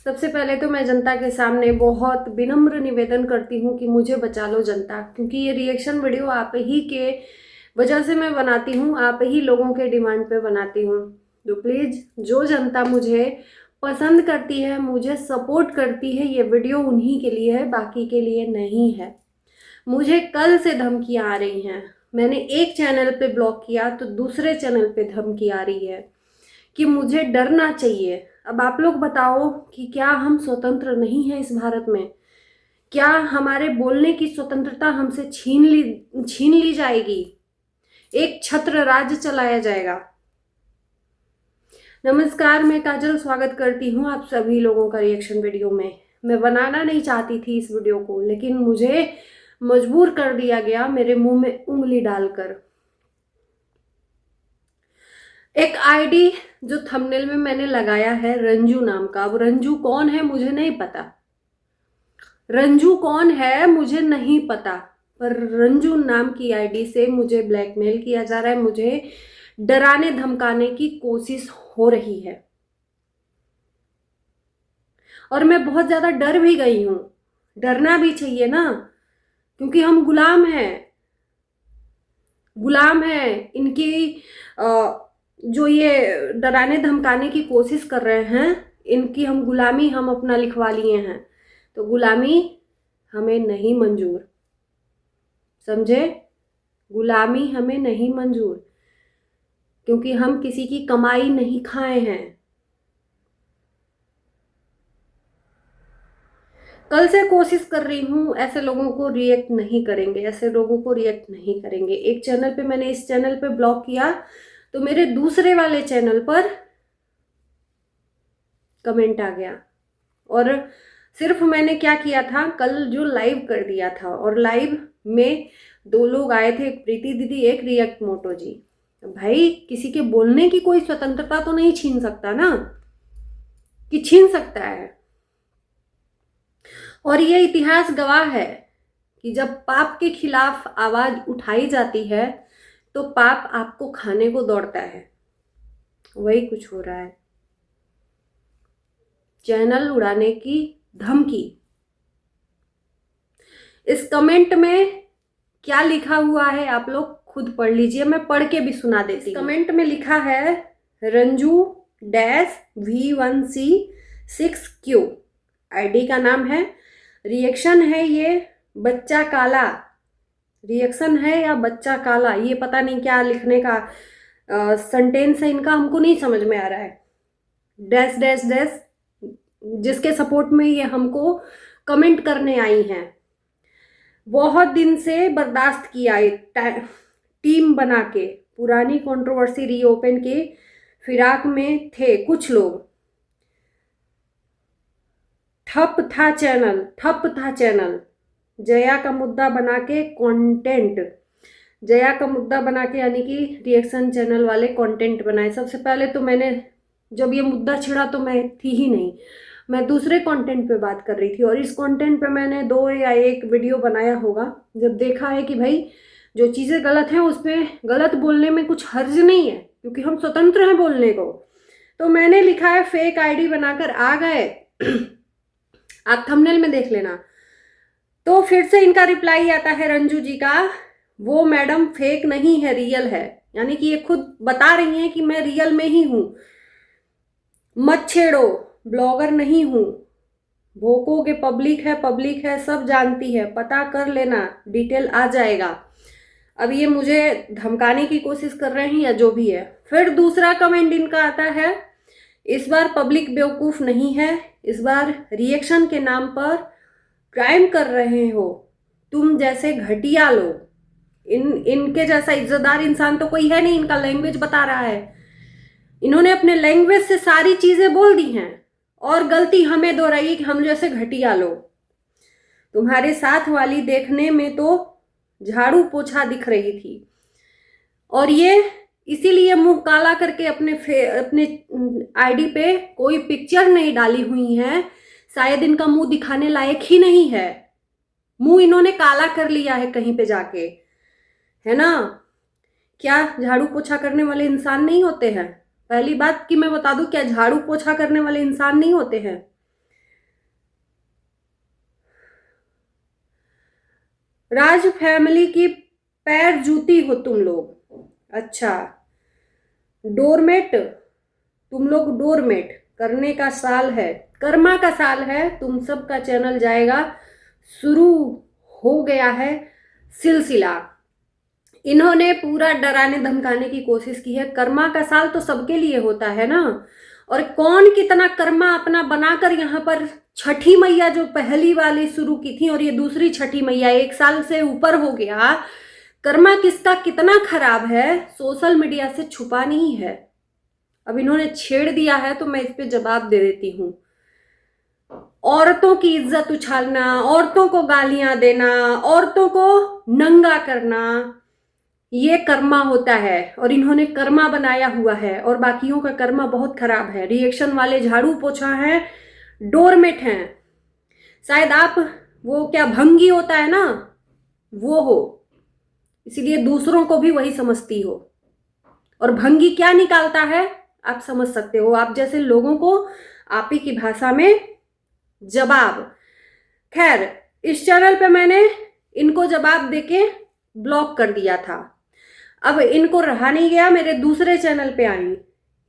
सबसे पहले तो मैं जनता के सामने बहुत विनम्र निवेदन करती हूँ कि मुझे बचा लो जनता, क्योंकि ये रिएक्शन वीडियो आप ही के वजह से मैं बनाती हूँ, आप ही लोगों के डिमांड पे बनाती हूँ। तो प्लीज़ जो जनता मुझे पसंद करती है, मुझे सपोर्ट करती है, ये वीडियो उन्हीं के लिए है, बाकी के लिए नहीं है। मुझे कल से धमकियाँ आ रही हैं। मैंने एक चैनल पे ब्लॉक किया तो दूसरे चैनल पे धमकी आ रही है कि मुझे डरना चाहिए। अब आप लोग बताओ कि क्या हम स्वतंत्र नहीं हैं इस भारत में? क्या हमारे बोलने की स्वतंत्रता हमसे छीन ली जाएगी? एक छत्र राज्य चलाया जाएगा? नमस्कार, मैं काजल स्वागत करती हूँ आप सभी लोगों का रिएक्शन वीडियो में। मैं बनाना नहीं चाहती थी इस वीडियो को, लेकिन मुझे मजबूर कर दिया गया मेरे मुंह में उंगली डालकर। एक आईडी जो थंबनेल में मैंने लगाया है रंजू नाम का, अब रंजू कौन है मुझे नहीं पता, रंजू कौन है मुझे नहीं पता, पर रंजू नाम की आईडी से मुझे ब्लैकमेल किया जा रहा है, मुझे डराने धमकाने की कोशिश हो रही है और मैं बहुत ज्यादा डर भी गई हूं। डरना भी चाहिए ना, क्योंकि हम गुलाम हैं इनकी। जो ये डराने धमकाने की कोशिश कर रहे हैं, इनकी हम गुलामी हम अपना लिखवा लिए हैं, तो गुलामी हमें नहीं मंजूर, समझे? गुलामी हमें नहीं मंजूर, क्योंकि हम किसी की कमाई नहीं खाए हैं। कल से कोशिश कर रही हूँ, ऐसे लोगों को रिएक्ट नहीं करेंगे, ऐसे लोगों को रिएक्ट नहीं करेंगे। एक चैनल पे मैंने इस चैनल पे ब्लॉक किया तो मेरे दूसरे वाले चैनल पर कमेंट आ गया। और सिर्फ मैंने क्या किया था, कल जो लाइव कर दिया था, और लाइव में दो लोग आए थे, एक प्रीति दीदी, एक रिएक्ट मोटो जी। भाई, किसी के बोलने की कोई स्वतंत्रता तो नहीं छीन सकता ना, कि छीन सकता है? और ये इतिहास गवाह है कि जब पाप के खिलाफ आवाज उठाई जाती है तो पाप आपको खाने को दौड़ता है। वही कुछ हो रहा है। चैनल उड़ाने की धमकी। इस कमेंट में क्या लिखा हुआ है आप लोग खुद पढ़ लीजिए, मैं पढ़ के भी सुना देती हूँ। कमेंट में लिखा है रंजू -V1C6Q, आईडी का नाम है। रिएक्शन है ये बच्चा काला, रिएक्शन है या बच्चा काला, ये पता नहीं क्या लिखने का सेंटेंस है इनका, हमको नहीं समझ में आ रहा है। डैश डैश डैश, जिसके सपोर्ट में ये हमको कमेंट करने आई हैं। बहुत दिन से बर्दाश्त किया टीम बना के, पुरानी कंट्रोवर्सी रीओपन के फिराक में थे कुछ लोग। ठप था चैनल। जया का मुद्दा बना के कंटेंट, जया का मुद्दा बना के, यानी कि रिएक्शन चैनल वाले कंटेंट बनाए। सबसे पहले तो मैंने जब ये मुद्दा छिड़ा तो मैं थी ही नहीं, मैं दूसरे कंटेंट पे बात कर रही थी, और इस कंटेंट पे मैंने 2 या 1 वीडियो बनाया होगा। जब देखा है कि भाई जो चीज़ें गलत हैं उस पर गलत बोलने में कुछ हर्ज नहीं है, क्योंकि हम स्वतंत्र हैं बोलने को, तो मैंने लिखा है फेक आईडी बनाकर आ गए। आप थंबनेल में देख लेना। तो फिर से इनका रिप्लाई आता है रंजू जी का, वो मैडम फेक नहीं है, रियल है। यानी कि ये खुद बता रही हैं कि मैं रियल में ही हूं, मत छेड़ो, ब्लॉगर नहीं हूं, भोकोगे पब्लिक है, सब जानती है, पता कर लेना, डिटेल आ जाएगा। अब ये मुझे धमकाने की कोशिश कर रहे हैं या जो भी है। फिर दूसरा कमेंट इनका आता है, इस बार पब्लिक बेवकूफ नहीं है, इस बार रिएक्शन के नाम पर क्राइम कर रहे हो तुम जैसे घटिया लोग। इनके जैसा इज्जतदार इंसान तो कोई है नहीं, इनका लैंग्वेज बता रहा है। इन्होंने अपने लैंग्वेज से सारी चीजें बोल दी हैं और गलती हमें दोहराई कि हम जैसे घटिया लोग। तुम्हारे साथ वाली देखने में तो झाड़ू पोछा दिख रही थी, और ये इसीलिए मुंह काला करके अपने आईडी पे कोई पिक्चर नहीं डाली हुई है, शायद इनका मुंह दिखाने लायक ही नहीं है। मुंह इन्होंने काला कर लिया है कहीं पे जाके, है ना? क्या झाड़ू पोछा करने वाले इंसान नहीं होते हैं? पहली बात कि मैं बता दूं, क्या झाड़ू पोछा करने वाले इंसान नहीं होते हैं? राज फैमिली की पैर जूती हो तुम लोग। अच्छा, डोरमेट, तुम लोग डोरमेट। करने का साल है, कर्मा का साल है, तुम सब का चैनल जाएगा, शुरू हो गया है सिलसिला। इन्होंने पूरा डराने धमकाने की कोशिश की है। कर्मा का साल तो सबके लिए होता है ना, और कौन कितना कर्मा अपना बनाकर यहाँ पर छठी मैया जो पहली वाली शुरू की थी और ये दूसरी छठी मैया 1 साल से ऊपर हो गया, कर्मा किसका कितना खराब है सोशल मीडिया से छुपा नहीं है। अब इन्होंने छेड़ दिया है तो मैं इस पे जवाब दे देती हूँ। औरतों की इज्जत उछालना, औरतों को गालियां देना, औरतों को नंगा करना, ये कर्मा होता है और इन्होंने कर्मा बनाया हुआ है और बाकियों का कर्मा बहुत खराब है। रिएक्शन वाले झाड़ू पोछा हैं, डोरमेट हैं। शायद आप वो क्या भंगी होता है ना, वो हो, इसीलिए दूसरों को भी वही समझती हो। और भंगी क्या निकालता है आप समझ सकते हो। आप जैसे लोगों को आप ही की भाषा में जवाब। खैर, इस चैनल पे मैंने इनको जवाब देके ब्लॉक कर दिया था। अब इनको रहा नहीं गया, मेरे दूसरे चैनल पे आई,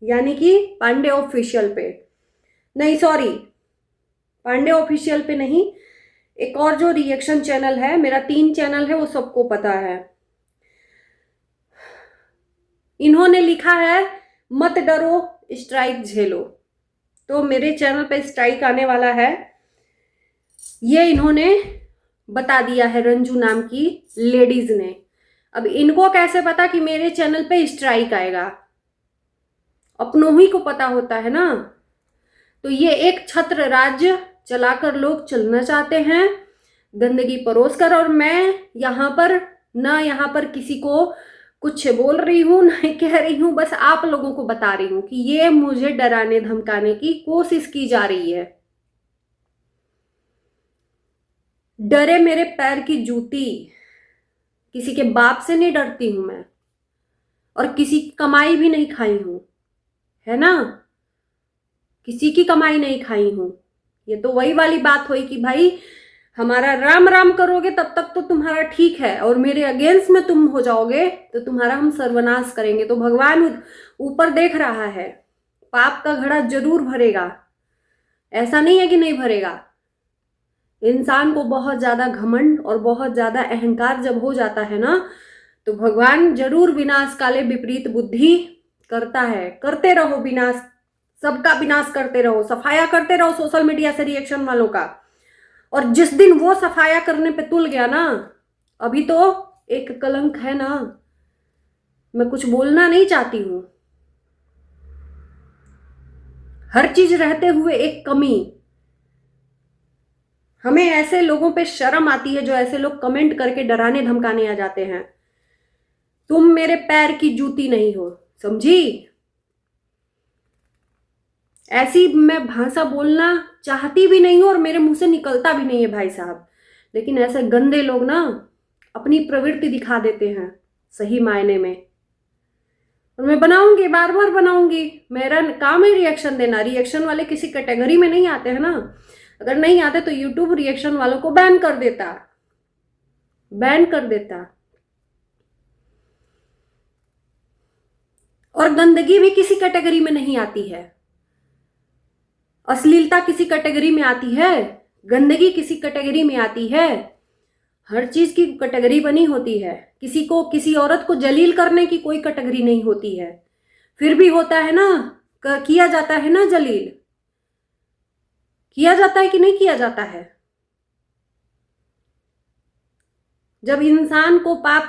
यानी कि पांडे ऑफिशियल पे। नहीं सॉरी, पांडे ऑफिशियल पे नहीं, एक और जो रिएक्शन चैनल है, मेरा 3 चैनल है, वो सबको पता है। इन्होंने लिखा है मत डरो स्ट्राइक झेलो, तो मेरे चैनल पे स्ट्राइक आने वाला है, ये इन्होंने बता दिया है रंजू नाम की लेडीज ने। अब इनको कैसे पता कि मेरे चैनल पे स्ट्राइक आएगा? अपनों ही को पता होता है ना। तो ये एक छत्र राज्य चलाकर लोग चलना चाहते हैं, गंदगी परोस कर। और मैं यहाँ पर किसी को कुछ बोल रही हूँ, नहीं कह रही हूँ, बस आप लोगों को बता रही हूँ कि ये मुझे डराने धमकाने की कोशिश की जा रही है। डरे मेरे पैर की जूती। किसी के बाप से नहीं डरती हूं मैं, और किसी की कमाई भी नहीं खाई हूं, है ना, किसी की कमाई नहीं खाई हूं। ये तो वही वाली बात हुई कि भाई हमारा राम राम करोगे तब तक तो तुम्हारा ठीक है, और मेरे अगेंस्ट में तुम हो जाओगे तो तुम्हारा हम सर्वनाश करेंगे। तो भगवान ऊपर देख रहा है, पाप का घड़ा जरूर भरेगा, ऐसा नहीं है कि नहीं भरेगा। इंसान को बहुत ज्यादा घमंड और बहुत ज्यादा अहंकार जब हो जाता है ना, तो भगवान जरूर विनाश काले विपरीत बुद्धि करता है। करते रहो विनाश, सबका विनाश करते रहो, सफाया करते रहो सोशल मीडिया से रिएक्शन वालों का। और जिस दिन वो सफाया करने पे तुल गया ना, अभी तो एक कलंक है ना, मैं कुछ बोलना नहीं चाहती हूं, हर चीज रहते हुए एक कमी। हमें ऐसे लोगों पे शर्म आती है जो ऐसे लोग कमेंट करके डराने धमकाने आ जाते हैं। तुम मेरे पैर की जूती नहीं हो, समझी? ऐसी मैं भाषा बोलना चाहती भी नहीं हूं और मेरे मुंह से निकलता भी नहीं है भाई साहब, लेकिन ऐसे गंदे लोग ना अपनी प्रवृत्ति दिखा देते हैं सही मायने में। और मैं बनाऊंगी, बार बार बनाऊंगी, मेरा काम है रिएक्शन देना। रिएक्शन वाले किसी कैटेगरी में नहीं आते हैं ना, अगर नहीं आते तो यूट्यूब रिएक्शन वालों को बैन कर देता, बैन कर देता। और गंदगी भी किसी कैटेगरी में नहीं आती है, अश्लीलता किसी कैटेगरी में आती है, गंदगी किसी कैटेगरी में आती है। हर चीज की कैटेगरी बनी होती है। किसी को, किसी औरत को जलील करने की कोई कैटेगरी नहीं होती है, फिर भी होता है ना, किया जाता है ना जलील, किया जाता है कि नहीं किया जाता है। जब इंसान को पाप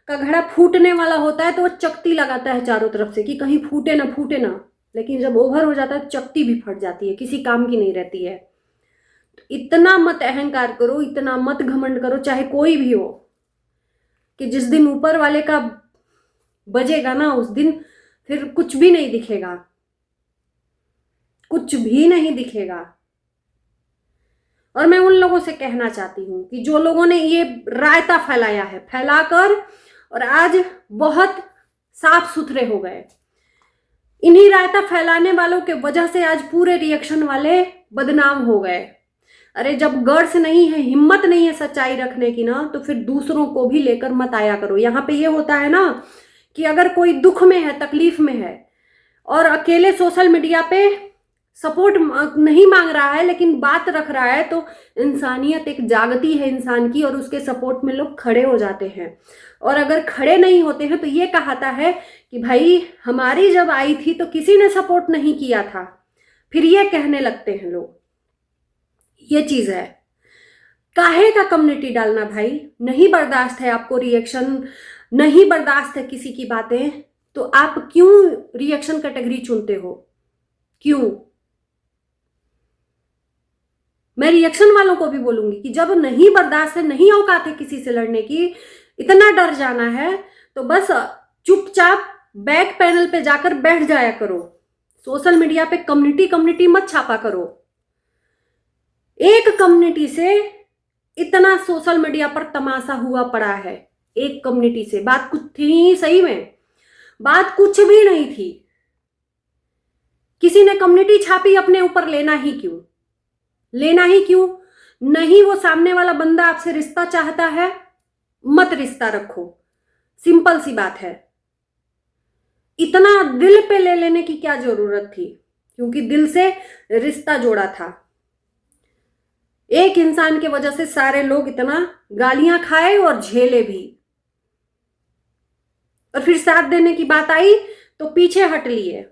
का घड़ा फूटने वाला होता है तो वो चकती लगाता है चारों तरफ से कि कहीं फूटे ना, फूटे ना, लेकिन जब ओवर हो जाता है चकती भी फट जाती है, किसी काम की नहीं रहती है। तो इतना मत अहंकार करो, इतना मत घमंड करो, चाहे कोई भी हो, कि जिस दिन ऊपर वाले का बजेगा ना उस दिन फिर कुछ भी नहीं दिखेगा, कुछ भी नहीं दिखेगा। और मैं उन लोगों से कहना चाहती हूं कि जो लोगों ने ये रायता फैलाया है, फैलाकर और आज बहुत साफ सुथरे हो गए, इन्हीं रायता फैलाने वालों के वजह से आज पूरे रिएक्शन वाले बदनाम हो गए। अरे जब गर्स नहीं है, हिम्मत नहीं है सच्चाई रखने की ना, तो फिर दूसरों को भी लेकर मत आया करो। यहाँ पे ये होता है ना कि अगर कोई दुख में है, तकलीफ में है और अकेले सोशल मीडिया पे सपोर्ट नहीं मांग रहा है लेकिन बात रख रहा है, तो इंसानियत एक जागती है इंसान की और उसके सपोर्ट में लोग खड़े हो जाते हैं। और अगर खड़े नहीं होते हैं तो ये कहाता है कि भाई हमारी जब आई थी तो किसी ने सपोर्ट नहीं किया था, फिर ये कहने लगते हैं लोग। ये चीज है, काहे का कम्युनिटी डालना भाई? नहीं बर्दाश्त है आपको रिएक्शन, नहीं बर्दाश्त है किसी की बातें, तो आप क्यों रिएक्शन कैटेगरी चुनते हो? क्यों? मैं रिएक्शन वालों को भी बोलूंगी कि जब नहीं बर्दाश्त है, नहीं औकात है किसी से लड़ने की, इतना डर जाना है, तो बस चुपचाप बैक पैनल पे जाकर बैठ जाया करो। सोशल मीडिया पे कम्युनिटी मत छापा करो। एक कम्युनिटी से इतना सोशल मीडिया पर तमाशा हुआ पड़ा है, एक कम्युनिटी से। बात कुछ थी सही में, बात कुछ भी नहीं थी। किसी ने कम्युनिटी छापी, अपने ऊपर लेना ही क्यों? लेना ही क्यों? नहीं वो सामने वाला बंदा आपसे रिश्ता चाहता है, मत रिश्ता रखो, सिंपल सी बात है। इतना दिल पे ले लेने की क्या जरूरत थी? क्योंकि दिल से रिश्ता जोड़ा था। एक इंसान की वजह से सारे लोग इतना गालियां खाए और झेले भी, और फिर साथ देने की बात आई तो पीछे हट लिए।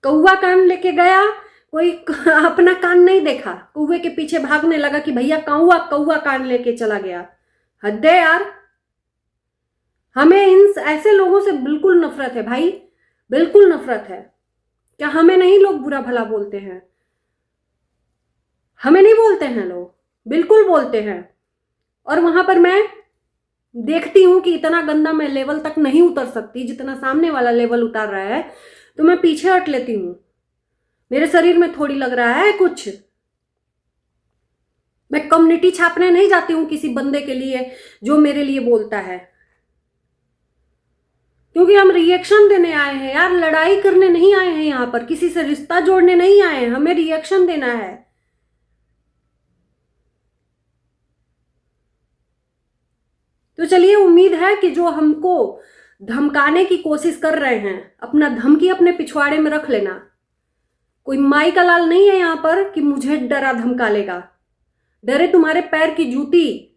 कौवा कान लेके गया, कोई अपना कान नहीं देखा, कौवे के पीछे भागने लगा कि भैया कौवा कौवा कान लेके चला गया। हद है यार। हमें इन ऐसे लोगों से बिल्कुल नफरत है भाई, बिल्कुल नफरत है। क्या हमें नहीं लोग बुरा भला बोलते हैं? हमें नहीं बोलते हैं लोग, बिल्कुल बोलते हैं। और वहां पर मैं देखती हूं कि इतना गंदा मैं लेवल तक नहीं उतर सकती जितना सामने वाला लेवल उतार रहा है, तो मैं पीछे हट लेती हूं। मेरे शरीर में थोड़ी लग रहा है कुछ। मैं कम्युनिटी छापने नहीं जाती हूं किसी बंदे के लिए जो मेरे लिए बोलता है, क्योंकि हम रिएक्शन देने आए हैं यार, लड़ाई करने नहीं आए हैं। यहां पर किसी से रिश्ता जोड़ने नहीं आए हैं, हमें रिएक्शन देना है। तो चलिए, उम्मीद है कि जो हमको धमकाने की कोशिश कर रहे हैं, अपना धमकी अपने पिछवाड़े में रख लेना। कोई माई का लाल नहीं है यहां पर कि मुझे डरा धमका लेगा। डरे तुम्हारे पैर की जूती।